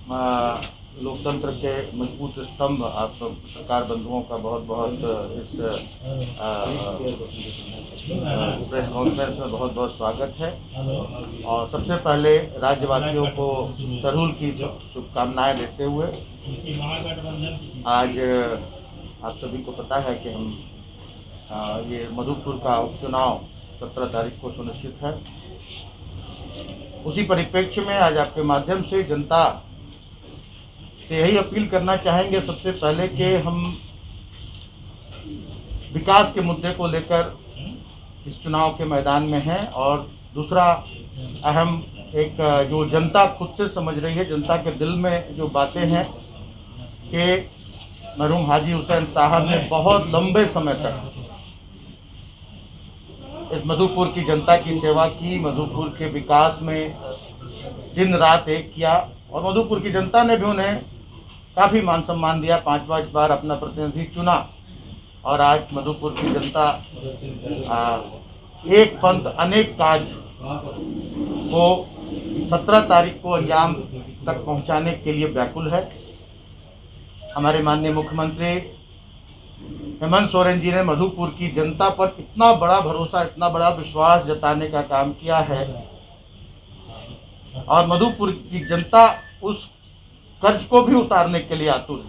लोकतंत्र के मजबूत स्तंभ आप सरकार बंधुओं का बहुत बहुत इस प्रेस कॉन्फ्रेंस में बहुत बहुत स्वागत है। और सबसे पहले राज्यवासियों को सरहुल की शुभकामनाएं देते हुए आज आप सभी को पता है कि हम ये मधुपुर का उपचुनाव 17 तारीख को सुनिश्चित है। उसी परिप्रेक्ष्य में आज आपके माध्यम से जनता से यही अपील करना चाहेंगे सबसे पहले कि हम विकास के मुद्दे को लेकर इस चुनाव के मैदान में हैं। और दूसरा अहम एक जो जनता खुद से समझ रही है, जनता के दिल में जो बातें हैं कि मरहूम हाजी हुसैन साहब ने बहुत लंबे समय तक इस मधुपुर की जनता की सेवा की, मधुपुर के विकास में दिन रात एक किया और मधुपुर की जनता ने भी उन्हें काफ़ी मान सम्मान दिया, 5-5 बार अपना प्रतिनिधि चुना। और आज मधुपुर की जनता एक पंथ अनेक काज को 17 तारीख को अंजाम तक पहुंचाने के लिए व्याकुल है। हमारे माननीय मुख्यमंत्री हेमंत सोरेन जी ने मधुपुर की जनता पर इतना बड़ा भरोसा, इतना बड़ा विश्वास जताने का काम किया है और मधुपुर की जनता उस कर्ज को भी उतारने के लिए आतुर है।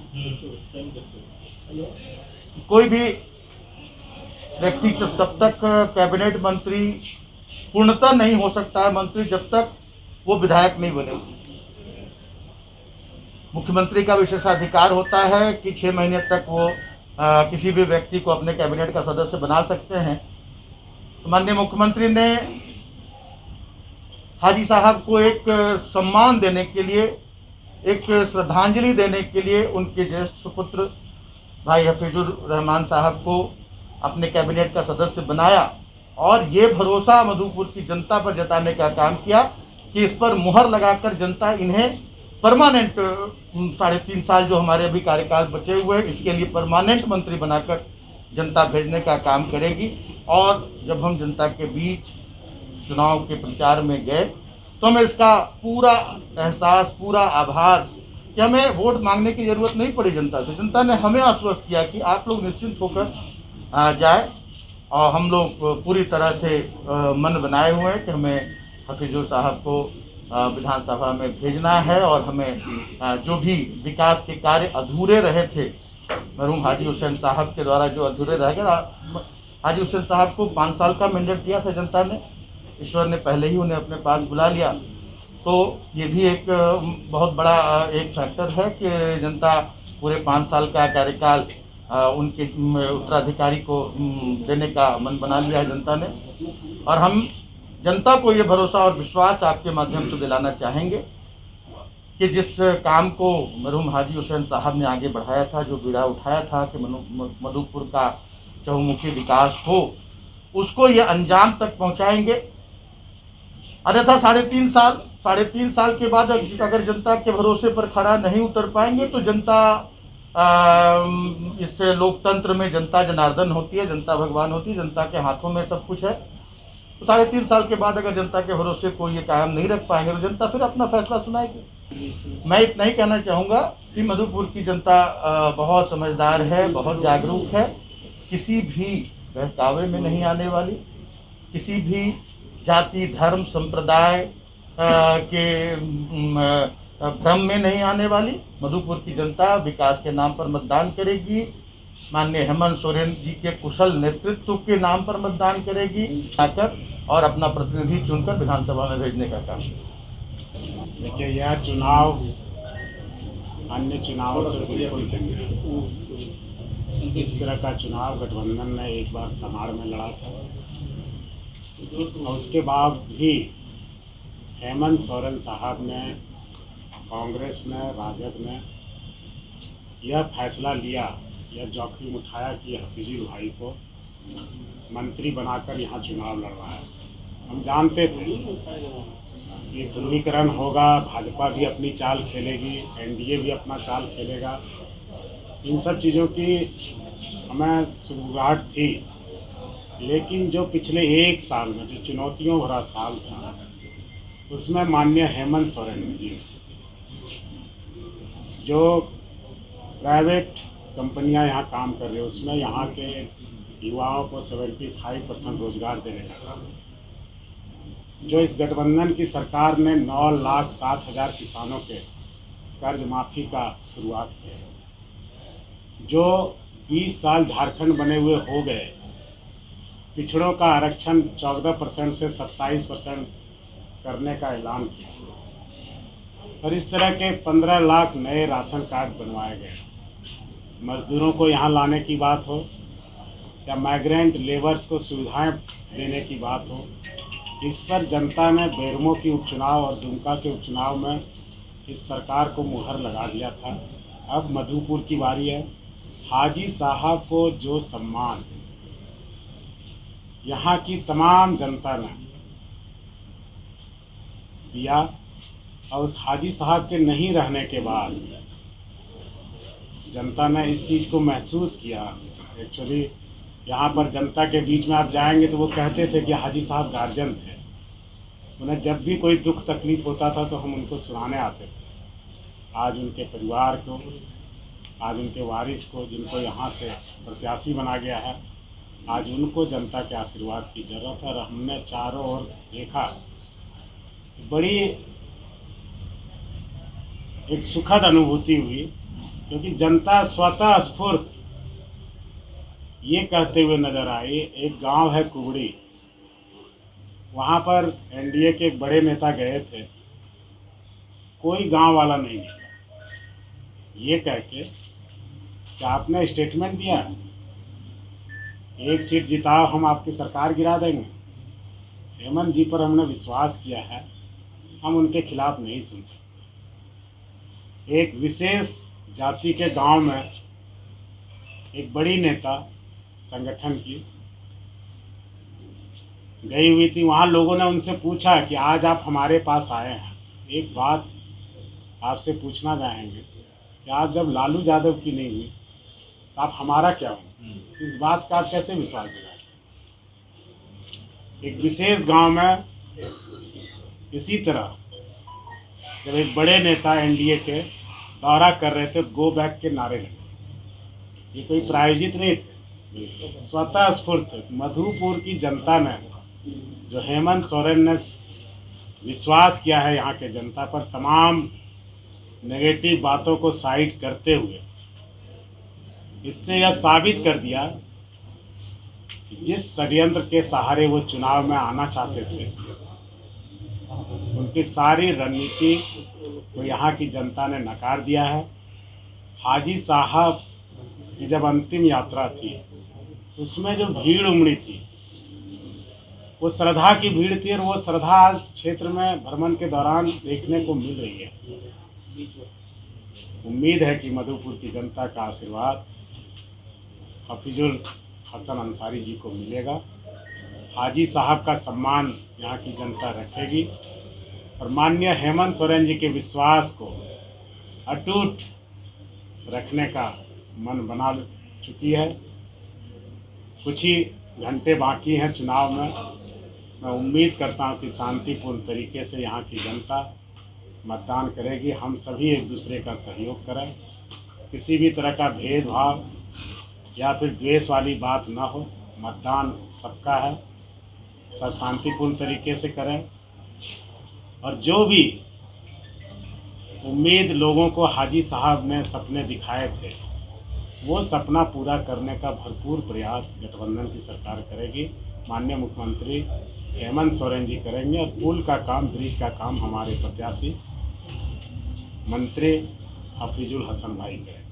कोई भी व्यक्ति तब तक कैबिनेट मंत्री पूर्णतः नहीं हो सकता है मंत्री जब तक वो विधायक नहीं बने। मुख्यमंत्री का विशेषाधिकार होता है कि 6 महीने तक वो किसी भी व्यक्ति को अपने कैबिनेट का सदस्य बना सकते हैं। तो माननीय मुख्यमंत्री ने हाजी साहब को एक सम्मान देने के लिए, एक श्रद्धांजलि देने के लिए उनके ज्येष्ठ सुपुत्र भाई हफीजुर रहमान साहब को अपने कैबिनेट का सदस्य बनाया और ये भरोसा मधुपुर की जनता पर जताने का काम किया कि इस पर मुहर लगाकर जनता इन्हें परमानेंट 3.5 साल जो हमारे अभी कार्यकाल बचे हुए हैं इसके लिए परमानेंट मंत्री बनाकर जनता भेजने का काम करेगी। और जब हम जनता के बीच चुनाव के प्रचार में गए तो हमें इसका पूरा एहसास, पूरा आभास कि हमें वोट मांगने की जरूरत नहीं पड़ी जनता से। जनता ने हमें आश्वस्त किया कि आप लोग निश्चिंत होकर जाए और हम लोग पूरी तरह से मन बनाए हुए हैं कि हमें हफीजुर साहब को विधानसभा में भेजना है और हमें जो भी विकास के कार्य अधूरे रहे थे मरहूम हाजी हुसैन साहब के द्वारा जो अधूरे रह गए, हाजी हुसैन साहब को 5 साल का मैंडेट दिया था जनता ने, ईश्वर ने पहले ही उन्हें अपने पास बुला लिया। तो ये भी एक बहुत बड़ा एक फैक्टर है कि जनता पूरे 5 साल का कार्यकाल उनके उत्तराधिकारी को देने का मन बना लिया है जनता ने। और हम जनता को ये भरोसा और विश्वास आपके माध्यम से दिलाना चाहेंगे कि जिस काम को मरहूम हाजी हुसैन साहब ने आगे बढ़ाया था, जो बीड़ा उठाया था कि मधुपुर का चहुमुखी विकास हो, उसको ये अंजाम तक पहुंचाएंगे। अन्यथा 3.5 साल के बाद अगर जनता के भरोसे पर खड़ा नहीं उतर पाएंगे तो जनता इस लोकतंत्र में जनता जनार्दन होती है, जनता भगवान होती है, जनता के हाथों में सब कुछ है। तो 3.5 साल के बाद अगर जनता के भरोसे को ये कायम नहीं रख पाएंगे तो जनता फिर अपना फैसला सुनाएगी। मैं इतना ही कहना चाहूँगा कि मधुपुर की जनता बहुत समझदार है, बहुत जागरूक है, किसी भी बहकावे में नहीं आने वाली, किसी भी जाति धर्म संप्रदाय के भ्रम में नहीं आने वाली। मधुपुर की जनता विकास के नाम पर मतदान करेगी, माननीय हेमंत सोरेन जी के कुशल नेतृत्व के नाम पर मतदान करेगी आकर और अपना प्रतिनिधि चुनकर विधानसभा में भेजने का काम। देखिए, यह चुनाव अन्य चुनावों से बिल्कुल इस तरह का चुनाव गठबंधन ने एक बार तमाड़ में लड़ा था और उसके बाद भी हेमंत सोरेन साहब ने, कांग्रेस ने, राजद ने यह फैसला लिया, यह जोखिम उठाया कि हफीजुर भाई को मंत्री बनाकर यहाँ चुनाव लड़ रहा है। हम जानते थे कि ध्रुवीकरण होगा, भाजपा भी अपनी चाल खेलेगी, एनडीए भी अपना चाल खेलेगा, इन सब चीज़ों की हमें सुगबुगाहट थी। लेकिन जो पिछले 1 साल में जो चुनौतियों भरा साल था उसमें माननीय हेमंत सोरेन जी जो प्राइवेट कंपनियां यहाँ काम कर रही है उसमें यहाँ के युवाओं को 75% रोजगार देने का काम है। जो इस गठबंधन की सरकार ने 9,07,000 किसानों के कर्ज माफी का शुरुआत किया है। जो 20 साल झारखंड बने हुए हो गए, पिछड़ों का आरक्षण 14% से 27% करने का ऐलान किया और इस तरह के 15 लाख नए राशन कार्ड बनवाए गए। मजदूरों को यहाँ लाने की बात हो या माइग्रेंट लेबर्स को सुविधाएं देने की बात हो, इस पर जनता ने बेरमो की उपचुनाव और दुमका के उपचुनाव में इस सरकार को मुहर लगा दिया था। अब मधुपुर की बारी है। हाजी साहब को जो सम्मान यहाँ की तमाम जनता ने दिया और उस हाजी साहब के नहीं रहने के बाद जनता ने इस चीज़ को महसूस किया। एक्चुअली यहाँ पर जनता के बीच में आप जाएंगे तो वो कहते थे कि हाजी साहब गार्जियन थे, उन्हें जब भी कोई दुख तकलीफ होता था तो हम उनको सुनाने आते थे। आज उनके परिवार को, आज उनके वारिस को, जिनको यहाँ से प्रत्याशी बना गया है, आज उनको जनता के आशीर्वाद की जरूरत है। और हमने चारों ओर देखा, बड़ी एक सुखद अनुभूति हुई, क्योंकि जनता स्वतः स्फूर्त ये कहते हुए नजर आई। एक गांव है कुबड़ी, वहाँ पर एनडीए के एक बड़े नेता गए थे, कोई गांव वाला नहीं गया, ये कह के कि आपने स्टेटमेंट दिया है, एक सीट जिताओ हम आपकी सरकार गिरा देंगे। हेमंत जी पर हमने विश्वास किया है, हम उनके खिलाफ नहीं सुन सकते। एक विशेष जाति के गांव में एक बड़ी नेता संगठन की गई हुई थी, वहाँ लोगों ने उनसे पूछा कि आज आप हमारे पास आए हैं, एक बात आपसे पूछना चाहेंगे कि आप जब लालू यादव की नहीं हुई तो आप हमारा क्या हो? इस बात का आप कैसे विश्वास दिलाएं? एक विशेष गांव में इसी तरह जब एक बड़े नेता एनडीए के दौरा कर रहे थे, गो बैक के नारे लगे। ये कोई प्रायोजित नहीं थे, स्वतः स्फूर्त मधुपुर की जनता ने, जो हेमंत सोरेन ने विश्वास किया है यहाँ के जनता पर, तमाम नेगेटिव बातों को साइड करते हुए इससे यह साबित कर दिया कि जिस षड्यंत्र के सहारे वो चुनाव में आना चाहते थे, उनकी सारी रणनीति को यहाँ की जनता ने नकार दिया है। हाजी साहब की जब अंतिम यात्रा थी, उसमें जो भीड़ उमड़ी थी वो श्रद्धा की भीड़ थी, और वो श्रद्धा आज क्षेत्र में भ्रमण के दौरान देखने को मिल रही है। उम्मीद है कि मधुपुर की जनता का आशीर्वाद हफीजुल हसन अंसारी जी को मिलेगा। हाजी साहब का सम्मान यहाँ की जनता रखेगी और माननीय हेमंत सोरेन जी के विश्वास को अटूट रखने का मन बना चुकी है। कुछ ही घंटे बाकी हैं चुनाव में। मैं उम्मीद करता हूं कि शांतिपूर्ण तरीके से यहाँ की जनता मतदान करेगी। हम सभी एक दूसरे का सहयोग करें, किसी भी तरह का भेदभाव या फिर द्वेष वाली बात न हो। मतदान सबका है, सब शांतिपूर्ण तरीके से करें और जो भी उम्मीद लोगों को हाजी साहब ने सपने दिखाए थे, वो सपना पूरा करने का भरपूर प्रयास गठबंधन की सरकार करेगी। माननीय मुख्यमंत्री हेमंत सोरेन जी करेंगे और पुल का काम, ब्रिज का काम हमारे प्रत्याशी मंत्री हफीजुल हसन भाई करेंगे।